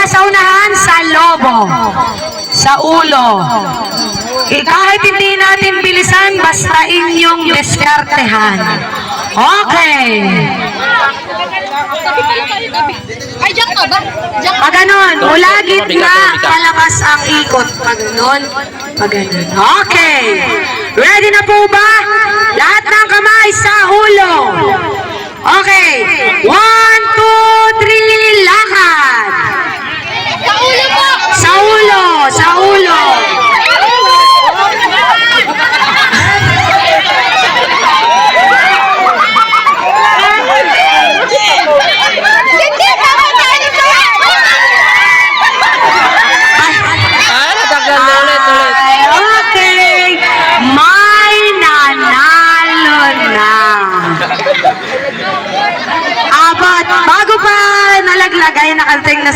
sa unahan, sa lobo. Sa ulo. Kahit hindi natin bilisan, basta inyong diskartehan. Okay. Ay, diyan ka ba? Pag ganun, mula gitna, palabas ang ikot. Pag ganun, pag ganun. Okay. Ready na po ba? Lahat ng kamay sa ulo. Okay. 1, 2, 3, lakad. Sa ulo po! Sa ulo, sa ulo. Okay. May nanalo na. Abot, bago pa nalaglag ay nakating na sa